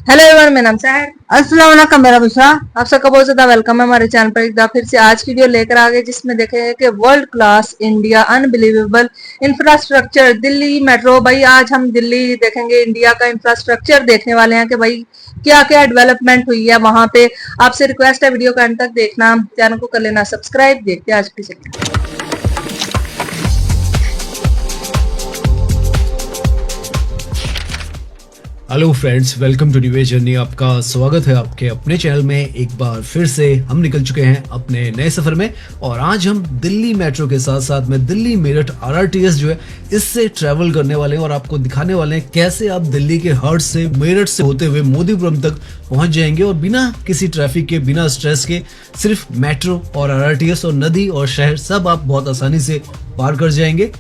Hello everyone, मेरा नाम है। अस्सलाम वालेकुम मेरा बुशरा। आप सबका बहुत ज्यादा वेलकम है हमारे चैनल पर। एक बार फिर से आज की वीडियो लेकर आ गए, जिसमें देखेंगे कि world Claas India unbelievable infrastructure Delhi metro. भाई आज हम दिल्ली देखेंगे, इंडिया का इंफ्रास्ट्रक्चर देखने वाले हैं कि भाई क्या क्या डेवलपमेंट हुई है वहां पे। आपसे रिक्वेस्ट है वीडियो का अंत तक देखना, चैनल को कर लेना सब्सक्राइब। देखते हैं आज की video. Hello friends, welcome to new journey. आपका स्वागत है आपके अपने चैनल में। एक बार फिर से हम निकल चुके हैं अपने नए सफर में, और आज हम दिल्ली मेट्रो के साथ साथ में दिल्ली मेरठ आरआरटीएस जो है इससे ट्रैवल करने वाले हैं और आपको दिखाने वाले हैं कैसे आप दिल्ली के हार्ट से मेरठ से होते हुए मोदीपुरम तक पहुंच जाएंगे, और बिना किसी ट्रैफिक के, बिना स्ट्रेस के, सिर्फ मेट्रो और आरआरटीएस और नदी और शहर सब आप बहुत आसानी से पार कर जाएंगे।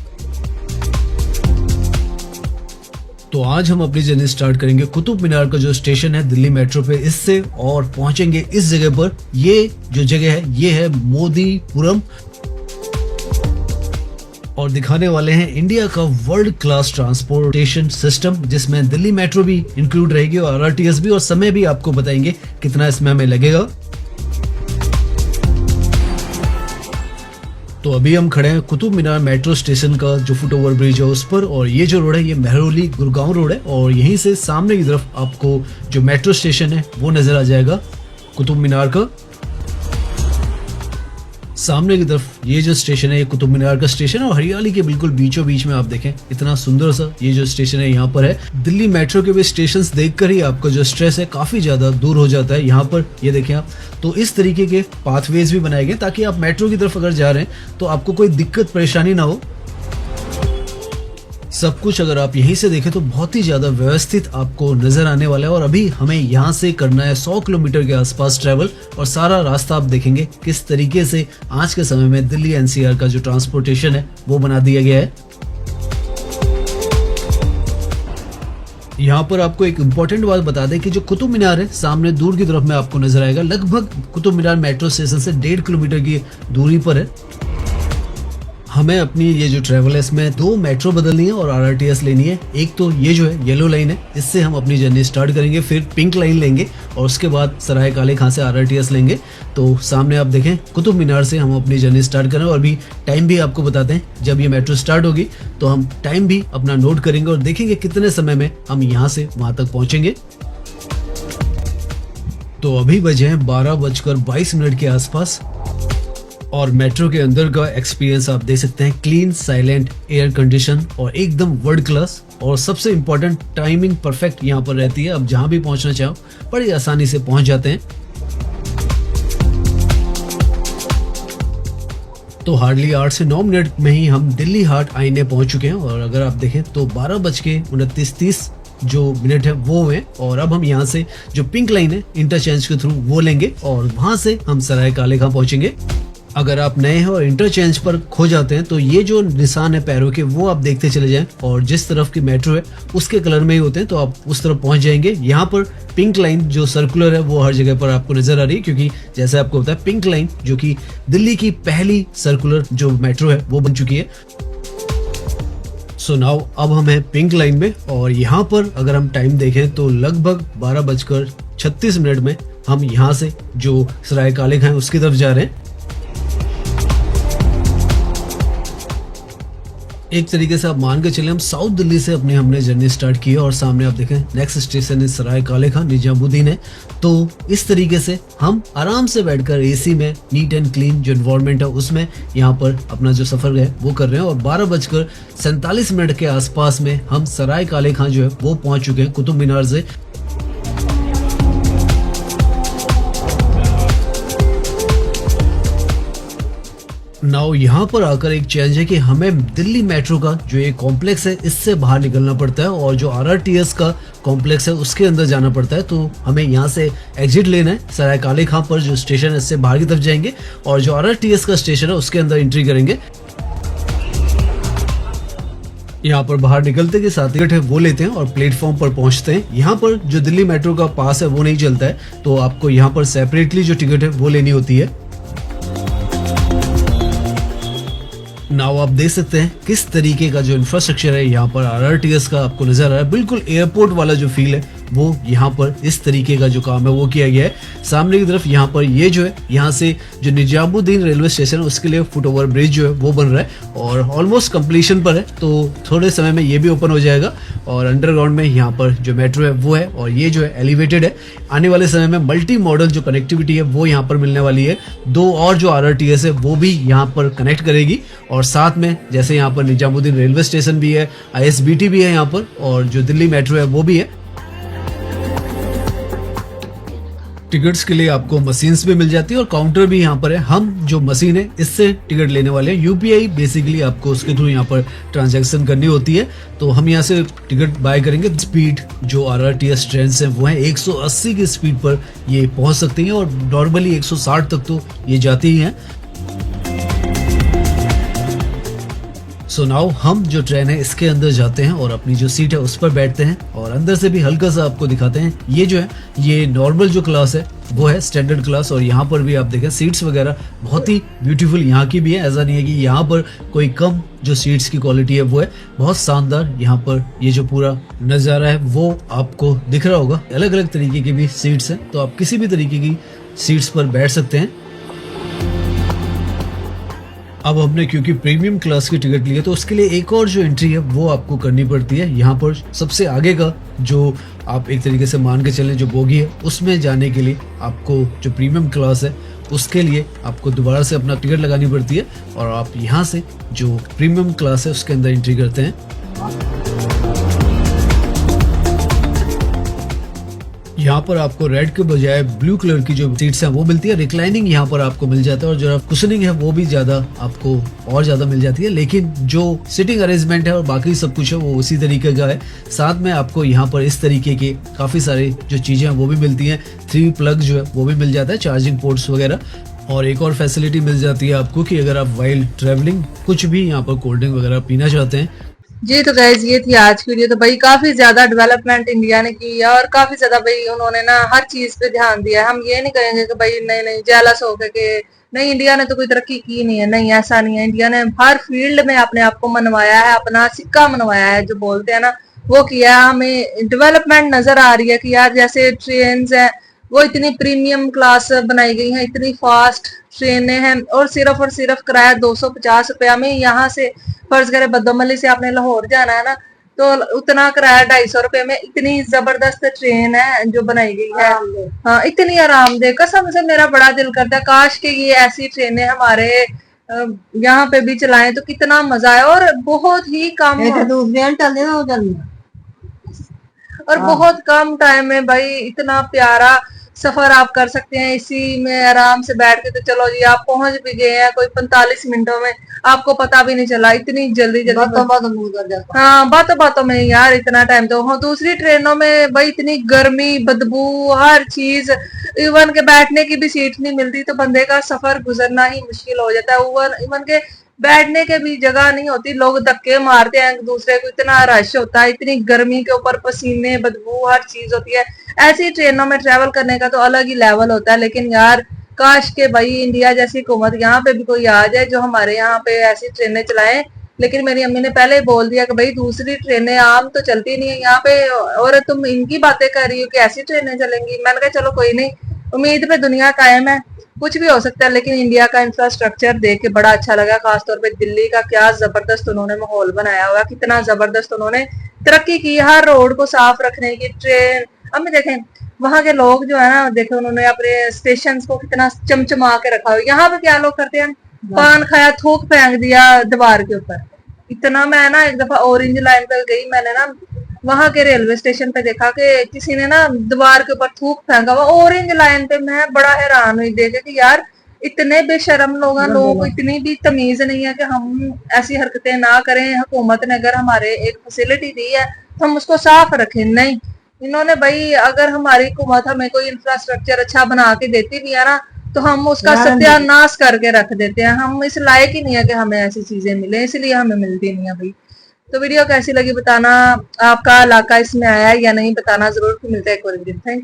तो आज हम अपनी जर्नी स्टार्ट करेंगे कुतुब मीनार का जो स्टेशन है दिल्ली मेट्रो पे, इससे, और पहुंचेंगे इस जगह पर। ये जो जगह है ये है मोदीपुरम, और दिखाने वाले हैं इंडिया का वर्ल्ड क्लास ट्रांसपोर्टेशन सिस्टम, जिसमें दिल्ली मेट्रो भी इंक्लूड रहेगी और आरआरटीएस भी, और समय भी आपको बताएंगे कितना इसमें हमें लगेगा। तो अभी हम खड़े हैं कुतुब मीनार मेट्रो स्टेशन का जो फुट ओवर ब्रिज है उस पर, और ये जो रोड है ये मेहरौली गुड़गांव रोड है, और यहीं से सामने की तरफ आपको जो मेट्रो स्टेशन है वो नजर आ जाएगा कुतुब मीनार का। सामने की तरफ ये जो स्टेशन है ये कुतुब मीनार का स्टेशन है, और हरियाली के बिल्कुल बीचों बीच में आप देखें इतना सुंदर सा ये जो स्टेशन है यहाँ पर है। दिल्ली मेट्रो के भी स्टेशंस देखकर ही आपका जो स्ट्रेस है काफी ज्यादा दूर हो जाता है। यहाँ पर ये देखें आप, तो इस तरीके के पाथवेज भी बनाए गए ताकि आप मेट्रो की तरफ अगर जा रहे हैं तो आपको कोई दिक्कत परेशानी ना हो। सब कुछ अगर आप यहीं से देखें तो बहुत ही ज्यादा व्यवस्थित आपको नजर आने वाला है। और अभी हमें यहाँ से करना है 100 किलोमीटर के आसपास ट्रेवल, और सारा रास्ता आप देखेंगे किस तरीके से आज के समय में दिल्ली एनसीआर का जो ट्रांसपोर्टेशन है वो बना दिया गया है। यहाँ पर आपको एक इम्पोर्टेंट बात बता दें कि जो कुतुब मीनार है सामने दूर की तरफ में आपको नजर आएगा, लगभग कुतुब मीनार मेट्रो स्टेशन से 1.5 किलोमीटर की दूरी पर है। हमें अपनी ये जो ट्रैवल है इसमें 2 मेट्रो बदलनी है और आरआरटीएस लेनी है। एक तो ये जो है येलो लाइन है, इससे हम अपनी जर्नी स्टार्ट करेंगे, फिर पिंक लाइन लेंगे, और उसके बाद सराय काले खां से आरआरटीएस लेंगे। तो सामने आप देखें कुतुब मीनार से हम अपनी जर्नी स्टार्ट करें, और अभी टाइम भी आपको बताते हैं। जब ये मेट्रो स्टार्ट होगी तो हम टाइम भी अपना नोट करेंगे और देखेंगे कितने समय में हम यहाँ से वहां तक पहुंचेंगे। तो अभी बजे हैं 12:22 के आसपास, और मेट्रो के अंदर का एक्सपीरियंस आप देख सकते हैं। क्लीन, साइलेंट, एयर कंडीशन और एकदम वर्ल्ड क्लास, और सबसे इम्पोर्टेंट टाइमिंग परफेक्ट यहाँ पर रहती है। अब जहां भी पहुंचना चाहो बड़ी आसानी से पहुंच जाते हैं। तो हार्डली 8 से 9 मिनट में ही हम दिल्ली हाट आईने पहुंच चुके हैं, और अगर आप देखें तो 12:29 जो मिनट है वो है। और अब हम यहाँ से जो पिंक लाइन है इंटरचेंज के थ्रू वो लेंगे, और वहां से हम सराय काले खां पहुंचेंगे। अगर आप नए हैं और इंटरचेंज पर खो जाते हैं तो ये जो निशान है पैरों के वो आप देखते चले जाएं, और जिस तरफ की मेट्रो है उसके कलर में ही होते हैं तो आप उस तरफ पहुंच जाएंगे। यहाँ पर पिंक लाइन जो सर्कुलर है वो हर जगह पर आपको नजर आ रही है, क्योंकि जैसे आपको पता है पिंक लाइन जो कि दिल्ली की पहली सर्कुलर जो मेट्रो है वो बन चुकी है। सो नाउ अब हम हैं पिंक लाइन में, और यहाँ पर अगर हम टाइम देखें तो लगभग 12:36 में हम यहाँ से जो सराय काले खां उसकी तरफ जा रहे हैं। एक तरीके से आप मान के चले हम साउथ दिल्ली से हमने जर्नी स्टार्ट की है, और सामने आप देखें नेक्स्ट स्टेशन है सराय काले खां निजामुद्दीन है। तो इस तरीके से हम आराम से बैठकर एसी में नीट एंड क्लीन जो एनवायरनमेंट है उसमें यहाँ पर अपना जो सफर है वो कर रहे हैं। और 12:47 के आसपास में हम सराय काले खां जो है वो पहुंच चुके हैं कुतुब मीनार से। नाउ यहाँ पर आकर एक चेंज है कि हमें दिल्ली मेट्रो का जो ये कॉम्प्लेक्स है इससे बाहर निकलना पड़ता है, और जो आरआरटीएस का कॉम्प्लेक्स है उसके अंदर जाना पड़ता है। तो हमें यहाँ से एग्जिट लेना है सराय काले खां पर जो स्टेशन है इससे बाहर की तरफ जाएंगे, और जो आरआरटीएस का स्टेशन है उसके अंदर एंट्री करेंगे। यहाँ पर बाहर निकलते के साथ टिकट है वो लेते हैं और प्लेटफॉर्म पर पहुंचते हैं। यहाँ पर जो दिल्ली मेट्रो का पास है वो नहीं चलता है, तो आपको यहाँ पर सेपरेटली जो टिकट है वो लेनी होती है। नाउ आप देख सकते हैं किस तरीके का जो इंफ्रास्ट्रक्चर है यहाँ पर आरआरटीएस का आपको नजर आ रहा है। बिल्कुल एयरपोर्ट वाला जो फील है वो यहाँ पर इस तरीके का जो काम है वो किया गया है। सामने की तरफ यहाँ पर ये जो है, यहाँ से जो निजामुद्दीन रेलवे स्टेशन है उसके लिए फुट ओवर ब्रिज जो है वो बन रहा है और ऑलमोस्ट कंप्लीशन पर है, तो थोड़े समय में ये भी ओपन हो जाएगा। और अंडरग्राउंड में यहाँ पर जो मेट्रो है वो है और ये जो है एलिवेटेड है। आने वाले समय में मल्टी मॉडल जो कनेक्टिविटी है वो यहाँ पर मिलने वाली है। 2 और जो RRTS है वो भी यहाँ पर कनेक्ट करेगी और साथ में जैसे यहाँ पर निजामुद्दीन रेलवे स्टेशन भी है, ISBT भी है यहाँ पर और जो दिल्ली मेट्रो है वो भी है। टिकट्स के लिए आपको मशीन्स भी मिल जाती है और काउंटर भी यहाँ पर है। हम जो मशीन है इससे टिकट लेने वाले हैं। UPI बेसिकली आपको उसके थ्रू यहाँ पर ट्रांजैक्शन करनी होती है, तो हम यहाँ से टिकट बाय करेंगे। स्पीड जो RRTS ट्रेन है वो है 180 की स्पीड पर ये पहुंच सकती है और नॉर्मली 160 तक तो ये जाती ही हैं। सो नाउ हम जो ट्रेन है इसके अंदर जाते हैं और अपनी जो सीट है उस पर बैठते हैं और अंदर से भी हल्का सा आपको दिखाते हैं। ये जो है ये नॉर्मल जो क्लास है वो है स्टैंडर्ड क्लास और यहाँ पर भी आप देखें सीट्स वगैरह बहुत ही ब्यूटीफुल यहाँ की भी है। ऐसा नहीं है कि यहाँ पर कोई कम जो सीट्स की क्वालिटी है वो है, बहुत शानदार यहाँ पर ये जो पूरा नज़ारा है वो आपको दिख रहा होगा। अलग अलग तरीके की भी सीट्स हैं, तो आप किसी भी तरीके की सीट्स पर बैठ सकते हैं। अब हमने क्योंकि प्रीमियम क्लास की टिकट ली है तो उसके लिए एक और जो एंट्री है वो आपको करनी पड़ती है। यहाँ पर सबसे आगे का जो आप एक तरीके से मान के चलें जो बोगी है उसमें जाने के लिए आपको जो प्रीमियम क्लास है उसके लिए आपको दोबारा से अपना टिकट लगानी पड़ती है और आप यहाँ से जो प्रीमियम क्लास है उसके अंदर एंट्री करते हैं। यहाँ पर आपको रेड के बजाय ब्लू कलर की जो सीट्स हैं वो मिलती है। रिक्लाइनिंग यहाँ पर आपको मिल जाता है और जो कुशनिंग है वो भी ज्यादा आपको और ज्यादा मिल जाती है, लेकिन जो सिटिंग अरेंजमेंट है और बाकी सब कुछ है वो उसी तरीके का है। साथ में आपको यहाँ पर इस तरीके के काफी सारे जो चीजें हैं वो भी मिलती हैं। 3 प्लग जो है वो भी मिल जाता है, चार्जिंग पोर्ट्स वगैरह। और एक और फैसिलिटी मिल जाती है आपको कि अगर आप वाइल ट्रेवलिंग कुछ भी यहाँ पर कोल्ड ड्रिंक वगैरह पीना चाहते हैं। जी तो गाइज ये थी आज की वीडियो। तो भाई काफी ज्यादा डेवलपमेंट इंडिया ने की है और काफी ज्यादा भाई उन्होंने ना हर चीज पे ध्यान दिया है। हम ये नहीं कहेंगे कि भाई नहीं नहीं जेलस हो के नहीं इंडिया ने तो कोई तरक्की की नहीं है, नहीं ऐसा नहीं है। इंडिया ने हर फील्ड में अपने आप को मनवाया है, अपना सिक्का मनवाया है जो बोलते हैं ना वो किया। हमें डेवलपमेंट नजर आ रही है कि यार जैसे ट्रेन है वो इतनी प्रीमियम क्लास बनाई गई है, इतनी फास्ट ट्रेनें हैं और सिर्फ किराया 250 रुपया में यहाँ से फर्ज करे बदोमली से आपने लाहौर जाना है ना तो उतना किराया 250 रुपए में। इतनी जबरदस्त ट्रेन है जो बनाई गई है, हाँ इतनी आरामदेह। कसम से मेरा बड़ा दिल करता है काश के ये ऐसी ट्रेनें हमारे यहाँ पे भी चलाएं तो कितना मजा है। और बहुत ही कम और बहुत कम टाइम में भाई इतना प्यारा सफर आप कर सकते हैं। इसी में आराम से बैठ के तो चलो जी आप पहुंच भी गए हैं कोई 45 मिनटों में, आपको पता भी नहीं चला, इतनी जल्दी बातों में यार इतना टाइम तो हो। दूसरी ट्रेनों में भाई इतनी गर्मी, बदबू, हर चीज, इवन के बैठने की भी सीट नहीं मिलती तो बंदे का सफर गुजरना ही मुश्किल हो जाता है। इवन के बैठने के भी जगह नहीं होती, लोग धक्के मारते हैं एक दूसरे को, इतना रश होता है, इतनी गर्मी के ऊपर पसीने, बदबू, हर चीज होती है। ऐसी ट्रेनों में ट्रेवल करने का तो अलग ही लेवल होता है। लेकिन यार काश के भाई इंडिया जैसी हुकूमत यहाँ पे भी कोई आ जाए जो हमारे यहाँ पे ऐसी ट्रेनें चलाए। लेकिन मेरी अम्मी ने पहले ही बोल दिया कि भाई दूसरी ट्रेनें आम तो चलती नहीं है यहाँ पे और तुम इनकी बातें कर रही हो कि ऐसी ट्रेनें चलेंगी। मैंने कहा चलो कोई नहीं, उम्मीद पे दुनिया कायम है, कुछ भी हो सकता है। लेकिन इंडिया का इंफ्रास्ट्रक्चर देख के बड़ा अच्छा लगा, खासतौर पे दिल्ली का क्या जबरदस्त उन्होंने माहौल बनाया हुआ, कितना जबरदस्त उन्होंने तरक्की की हर रोड को साफ रखने की। ट्रेन अब देखें वहां के लोग जो है ना, देखे उन्होंने अपने स्टेशन को कितना चमचमा के रखा हुआ। यहाँ पे क्या लोग करते हैं, पान खाया थूक फेंक दिया दीवार के ऊपर। इतना मैं ना एक दफा ऑरेंज लाइन पर गई, मैंने ना वहां के रेलवे स्टेशन पे देखा कि किसी ने ना दीवार के ऊपर थूक फेंका हुआ ऑरेंज लाइन पे। मैं बड़ा हैरान हुई देख के कि यार इतने बेशरम लोगों को इतनी भी तमीज नहीं है कि हम ऐसी हरकतें ना करें। हुकूमत ने अगर हमारे एक फैसिलिटी दी है तो हम उसको साफ रखें। नहीं, इन्होंने भाई अगर हमारी हुकूमत हमें कोई इंफ्रास्ट्रक्चर अच्छा बना के देती भी है ना तो हम उसका सत्यानाश करके रख देते हैं। हम इस लायक ही नहीं है कि हमें ऐसी चीजें मिले, इसलिए हमें मिलती नहीं है भाई। तो वीडियो कैसी लगी बताना, आपका इलाका इसमें आया या नहीं बताना जरूर। मिलता है एक और दिन। Thank you.